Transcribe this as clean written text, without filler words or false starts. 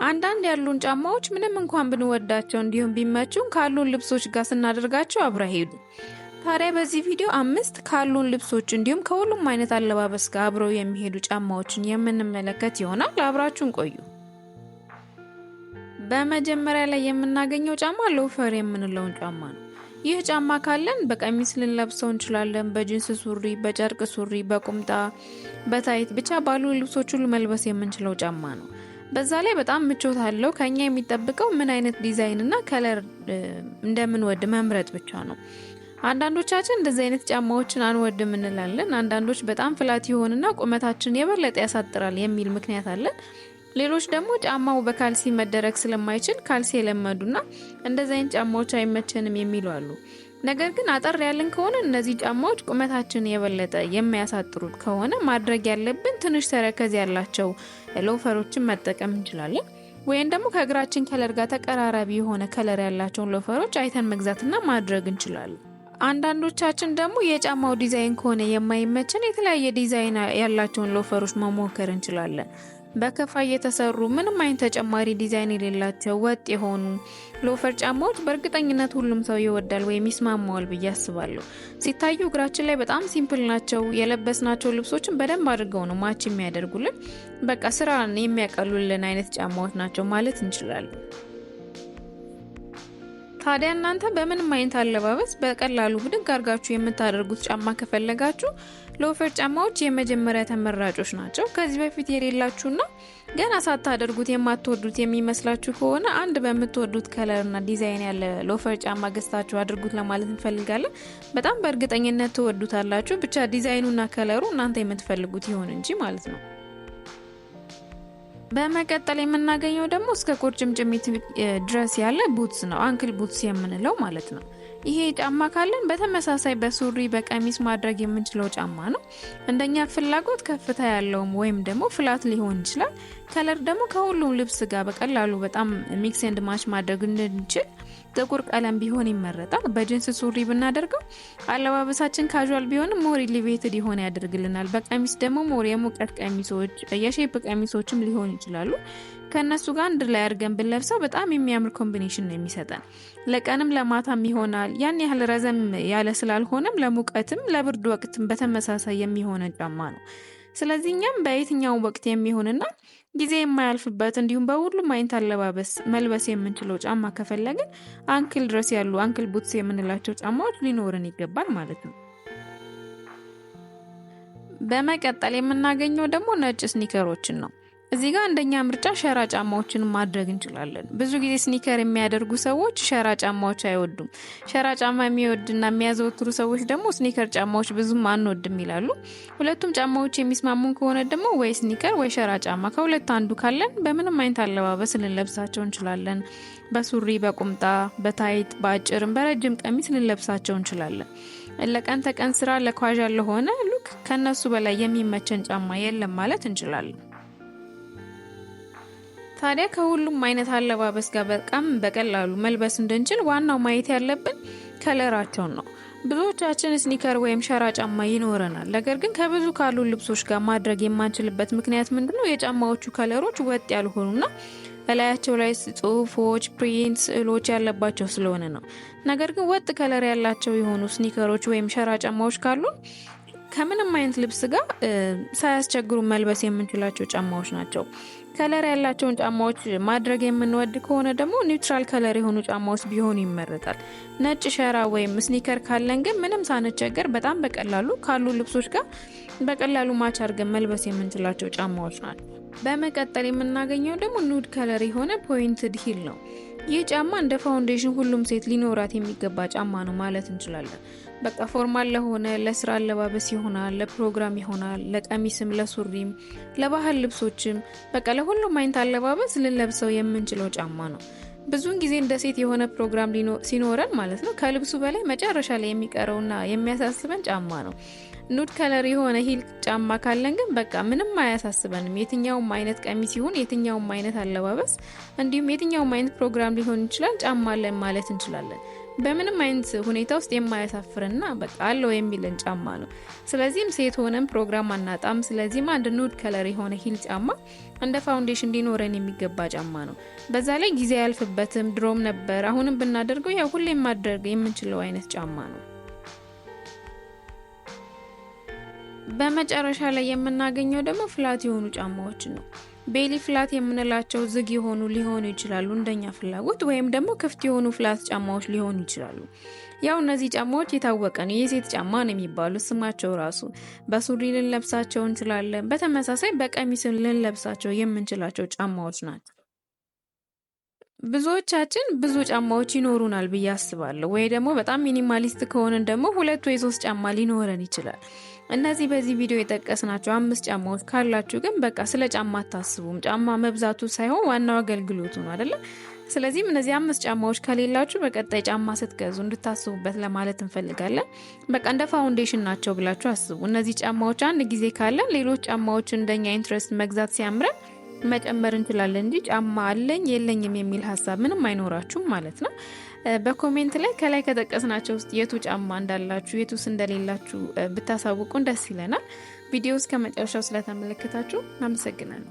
አንዳንድ ያሉን ጫማዎች ምንም እንኳን ብንወዳቸው እንዲሁም ቢመቹን ካሉን ልብሶች ጋር ስናደርጋቸው አብረው አይሄዱም። ታዲያ በዚህ ቪዲዮ 5 ካሉን ልብሶች እንዲሁም ከሁሉም አይነት አለባበስ ጋር አብረው የሚሄዱ ጫማዎችን የምንመለከት ይሆናል። አብራችሁን ቆዩ። በመጀመሪያ ላይ የምናገኘው ጫማ ሎፈር የምንለውን ጫማ ነው። ይህ ጫማ ካለን በቀሚስ ልንለብሰው እንችላለን፣ በጂንስ ሱሪ፣ በጨርቅ ሱሪ፣ በቁምጣ፣ በታይት ብቻ ባሉ ልብሶች ሁሉ መልበስ የምንችለው ጫማ ነው። በዛ ላይ በጣም ምቾት አለው። ከኛ የሚጠብቀው ምን አይነት ዲዛይን እና ከለር እንደምንወድ መምረጥ ብቻ ነው። አንዳንዶቻችን እንደዚህ አይነት ጫማዎችን አንወድም እንላለን። አንዳንዶች በጣም ፍላት ይሆንና ቁመታችን የበለጠ ያሳጥራል የሚል ምክንያት አለን። ሌሎች ደግሞ ጫማው በካልሲ መደረግ ስለማይችል ካልሲ የለመዱና እንደዚህ አይነት ጫማዎች አይመቸንም የሚሉ አሉ። ነገር ግን አጠር ያለን ከሆነ እነዚህ ጫማዎች ቁመታችን የበለጠ የሚያሳጥሩት ከሆነ ማድረግ ያለብን ትንሽ ተረከዝ ያላቸው ሎፈሮችን መጠቀም እንችላለን። ወይም ደግሞ ከእግራችን ከለር ጋር ተቀራራቢ የሆነ ከለር ያላቸውን ሎፈሮች አይተን መግዛትና ማድረግ እንችላለን። አንዳንዶቻችን ደግሞ የጫማው ዲዛይን ከሆነ የማይመቸን የተለያየ ዲዛይን ያላቸውን ሎፈሮች መሞከር እንችላለን። በከፋይ የተሰሩ ምንም አይነት ተጨማሪ ዲዛይን የሌላቸው ወጥ የሆኑ ሎፈር ጫማዎች በእርግጠኝነት ሁሉም ሰው ይወዳል ወይም ይስማማዋል ብዬ አስባለሁ። ሲታዩ እግራችን ላይ በጣም ሲምፕል ናቸው። የለበስናቸው ልብሶችን በደንብ አድርገው ነው ማች የሚያደርጉልን። በቃ ስራን የሚያቀሉልን አይነት ጫማዎች ናቸው ማለት እንችላለን። ታዲያ እናንተ በምንም አይነት አለባበስ በቀላሉ ብድግ አድርጋችሁ የምታደርጉት ጫማ ከፈለጋችሁ ሎፈር ጫማዎች የመጀመሪያ ተመራጮች ናቸው። ከዚህ በፊት የሌላችሁና ገና ሳታደርጉት የማትወዱት የሚመስላችሁ ከሆነ አንድ በምትወዱት ከለርና ዲዛይን ያለ ሎፈር ጫማ ገዝታችሁ አድርጉት ለማለት እንፈልጋለን። በጣም በእርግጠኝነት ትወዱታላችሁ። ብቻ ዲዛይኑና ከለሩ እናንተ የምትፈልጉት ይሁን እንጂ ማለት ነው። በመቀጠል የምናገኘው ደግሞ እስከ ቁርጭምጭሚት ድረስ ያለ ቡትስ ነው። አንክል ቡትስ የምንለው ማለት ነው። ይሄ ጫማ ካለን በተመሳሳይ በሱሪ በቀሚስ ማድረግ የምንችለው ጫማ ነው። እንደኛ ፍላጎት ከፍታ ያለውም ወይም ደግሞ ፍላት ሊሆን ይችላል። ከለር ደግሞ ከሁሉም ልብስ ጋር በቀላሉ በጣም ሚክስ ኤንድ ማች ማድረግ እንድንችል ጥቁር ቀለም ቢሆን ይመረጣል። በጂንስ ሱሪ ብናደርገው አለባበሳችን ካዡአል ቢሆንም ሞር ኤሊቬትድ ይሆን ያደርግልናል። በቀሚስ ደግሞ ሞር የሙቀት ቀሚሶች፣ የሼፕ ቀሚሶችም ሊሆን ይችላሉ። ከነሱ ጋር አንድ ላይ አድርገን ብንለብሰው በጣም የሚያምር ኮምቢኔሽን ነው የሚሰጠን። ለቀንም ለማታም ይሆናል። ያን ያህል ረዘም ያለ ስላልሆነም ለሙቀትም ለብርድ ወቅትም በተመሳሳይ የሚሆን ጫማ ነው። ስለዚህ እኛም በየትኛው ወቅት የሚሆንና ጊዜ የማያልፍበት እንዲሁም በሁሉም አይነት አለባበስ መልበስ የምንችለው ጫማ ከፈለግን አንክል ድረስ ያሉ አንክል ቡትስ የምንላቸው ጫማዎች ሊኖርን ይገባል ማለት ነው። በመቀጠል የምናገኘው ደግሞ ነጭ ስኒከሮችን ነው። እዚህ ጋር አንደኛ ምርጫ ሸራ ጫማዎችን ማድረግ እንችላለን። ብዙ ጊዜ ስኒከር የሚያደርጉ ሰዎች ሸራ ጫማዎች አይወዱም። ሸራ ጫማ የሚወድና የሚያዘወትሩ ሰዎች ደግሞ ስኒከር ጫማዎች ብዙም አንወድም ይላሉ። ሁለቱም ጫማዎች የሚስማሙን ከሆነ ደግሞ ወይ ስኒከር ወይ ሸራ ጫማ ከሁለት አንዱ ካለን በምንም አይነት አለባበስ ልንለብሳቸው እንችላለን። በሱሪ፣ በቁምጣ፣ በታይት፣ በአጭርም በረጅም ቀሚስ ልንለብሳቸው እንችላለን። ለቀን ተቀን ስራ ለካዡአል ለሆነ ሉክ ከነሱ በላይ የሚመቸን ጫማ የለም ማለት እንችላለን። ታዲያ ከሁሉም አይነት አለባበስ ጋር በጣም በቀላሉ መልበስ እንድንችል ዋናው ማየት ያለብን ከለራቸውን ነው። ብዙዎቻችን ስኒከር ወይም ሸራ ጫማ ይኖረናል። ነገር ግን ከብዙ ካሉ ልብሶች ጋር ማድረግ የማንችልበት ምክንያት ምንድነው? የጫማዎቹ ከለሮች ወጥ ያልሆኑና በላያቸው ላይ ጽሁፎች፣ ፕሪንት፣ ስዕሎች ያለባቸው ስለሆነ ነው። ነገር ግን ወጥ ከለር ያላቸው የሆኑ ስኒከሮች ወይም ሸራ ጫማዎች ካሉ ከምንም አይነት ልብስ ጋር ሳያስቸግሩ መልበስ የምንችላቸው ጫማዎች ናቸው። ከለር ያላቸውን ጫማዎች ማድረግ የምንወድ ከሆነ ደግሞ ኒውትራል ከለር የሆኑ ጫማዎች ቢሆኑ ይመረጣል። ነጭ ሸራ ወይም ስኒከር ካለን ግን ምንም ሳንቸገር በጣም በቀላሉ ካሉ ልብሶች ጋር በቀላሉ ማች አድርገን መልበስ የምንችላቸው ጫማዎች ናቸው። በመቀጠል የምናገኘው ደግሞ ኑድ ከለር የሆነ ፖይንትድ ሂል ነው። ይህ ጫማ እንደ ፋውንዴሽን ሁሉም ሴት ሊኖራት የሚገባ ጫማ ነው ማለት እንችላለን። በቃ ፎርማል ለሆነ ለስራ አለባበስ ይሆናል፣ ለፕሮግራም ይሆናል፣ ለቀሚስም፣ ለሱሪም፣ ለባህል ልብሶችም በቃ ለሁሉም አይነት አለባበስ ልንለብሰው የምንችለው ጫማ ነው። ብዙውን ጊዜ እንደ ሴት የሆነ ፕሮግራም ሲኖረን ማለት ነው ከልብሱ በላይ መጨረሻ ላይ የሚቀረውና የሚያሳስበን ጫማ ነው። ኑድ ከለር የሆነ ሂል ጫማ ካለን ግን በቃ ምንም አያሳስበንም። የትኛውም አይነት ቀሚስ ይሁን የትኛውም አይነት አለባበስ እንዲሁም የትኛውም አይነት ፕሮግራም ሊሆን ይችላል ጫማ አለን ማለት እንችላለን። በምንም አይነት ሁኔታ ውስጥ የማያሳፍርና በቃ አለው የሚልን ጫማ ነው። ስለዚህም ሴት ሆነን ፕሮግራም አናጣም። ስለዚህም አንድ ኑድ ከለር የሆነ ሂል ጫማ እንደ ፋውንዴሽን ሊኖረን የሚገባ ጫማ ነው። በዛ ላይ ጊዜ ያልፍበትም ድሮም ነበር፣ አሁንም ብናደርገው ያው ሁሌም ማድረግ የምንችለው አይነት ጫማ ነው። በመጨረሻ ላይ የምናገኘው ደግሞ ፍላት የሆኑ ጫማዎችን ነው። ቤሊ ፍላት የምንላቸው ዝግ የሆኑ ሊሆኑ ይችላሉ እንደኛ ፍላጎት፣ ወይም ደግሞ ክፍት የሆኑ ፍላት ጫማዎች ሊሆኑ ይችላሉ። ያው እነዚህ ጫማዎች የታወቀ ነው፣ የሴት ጫማ ነው የሚባሉት ስማቸው ራሱ። በሱሪ ልንለብሳቸው እንችላለን፣ በተመሳሳይ በቀሚስ ልንለብሳቸው የምንችላቸው ጫማዎች ናቸው። ብዙዎቻችን ብዙ ጫማዎች ይኖሩናል ብዬ አስባለሁ። ወይ ደግሞ በጣም ሚኒማሊስት ከሆነን ደግሞ 2 ወይ 3 ጫማ ሊኖረን ይችላል። እነዚህ በዚህ ቪዲዮ የጠቀስናቸው 5 ጫማዎች ካላችሁ ግን በቃ ስለ ጫማ አታስቡም። ጫማ መብዛቱ ሳይሆን ዋናው አገልግሎቱ ነው አይደለ? ስለዚህም እነዚህ 5 ጫማዎች ከሌላችሁ በቀጣይ ጫማ ስትገዙ እንድታስቡበት ለማለት እንፈልጋለን። በቃ እንደ ፋውንዴሽን ናቸው ብላችሁ አስቡ። እነዚህ ጫማዎች አንድ ጊዜ ካለን ሌሎች ጫማዎች እንደኛ ኢንትረስት መግዛት ሲያምረን መጨመር እንችላለን እንጂ ጫማ አለኝ የለኝም የሚል ሀሳብ ምንም አይኖራችሁም ማለት ነው። በኮሜንት ላይ ከላይ ከጠቀስናቸው ውስጥ የቱ ጫማ እንዳላችሁ የቱስ እንደሌላችሁ ብታሳውቁን ደስ ይለናል። ቪዲዮ እስከ መጨረሻው ስለተመለከታችሁ አመሰግናለሁ።